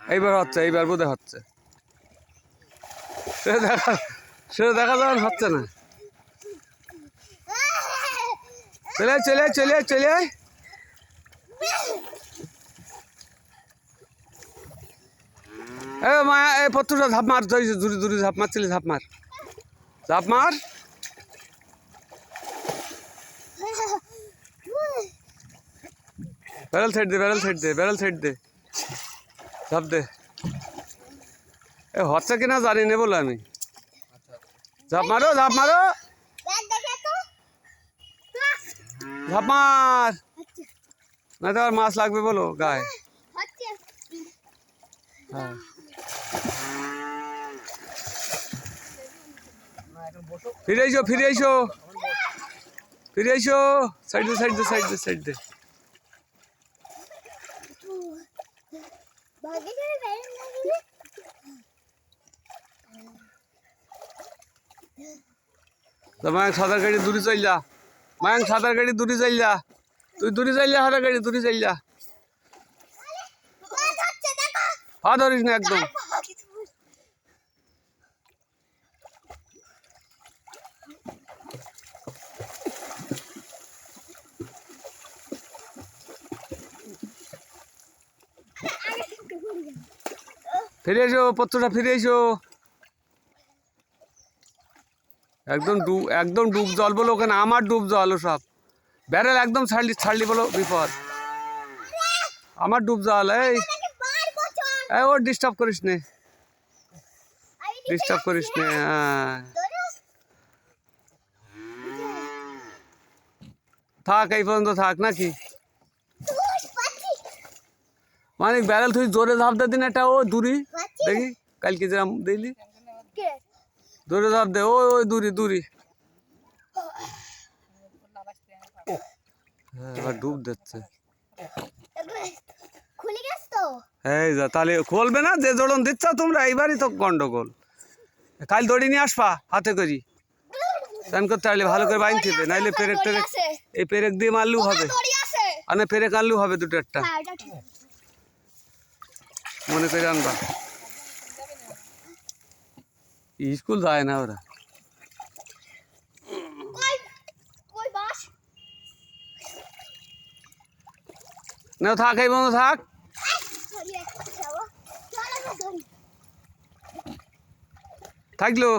এইবার হচ্ছে, এইবার বোধ হচ্ছে। সে দেখা যাওয়ার হচ্ছে না। চলে চলে চলে চলে মায়া এই পত্রটা ঝাপ মার, দূরে দূরে ঝাপ মারছিলি, ঝাপ মার, ঝাপ মার। ব্যারেল সাইড দে, ব্যারেল সাইড দে, ব্যারেল সাইড দে, ঝাপ দে। এ হচ্ছে কিনা জানি না বলে আমি। ঝাপ মারো, ঝাপ মারো, ঝাপ মার, না তো আর মাছ লাগবে বলো গায়ে। হ্যাঁ ফিরে এসো, ফিরে এসো, ফিরে এসো। সাইড দে, সাইড দে, সাইড দে, সাইড দে। মায়াং সাঁতার গাড়ি দূরে চল যা, মায়াং সাঁতার গাড়ি দূরে চল যা, তুই দূরে চল যা, সাঁতার গাড়ি দূরে চল যা। হা ধরিস না একদম। ফিরে এসো, পত্রটা ফিরে এসো। একদম ডুব, একদম ডুব জল বলো ওখানে, আমার ডুব জল সব। ব্যারেল একদম ছাড়লি, ছাড়লি বলো বিপদ। আমার ডুব জল। এই ওর ডিস্টার্ব করিস নে, ডিস্টার্ব করিস নে। হ্যাঁ থাক, এই পর্যন্ত থাক নাকি। মানে ব্যারেল তুই জোরে ঝাঁপ দে দিন একটা, ও দূরি দেখি কালকে যেরকম দিলি, জোরে ঝাঁপ দে, ওই ওই দূরি দূরি। হ্যাঁ এবার ডুব দিচ্ছে। এই যা, তাহলে খুলবে না যে জড়ন দিচ্ছ তোমরা, এইবারই তো গন্ডগোল। কাল দড়ি নিয়ে আসবা হাতে করি, স্নান করতে পারলে ভালো করে বাইন খেতে, নাইলে পেরেক টেরেক, এই পেরেক দিয়ে মারলেও হবে, আর না পেরেক আনলেও হবে দুটো একটা, মনে করে আনবা। স্কুল যায় না ওরা। না থাক, এই বন্ধু থাক। থাকলো।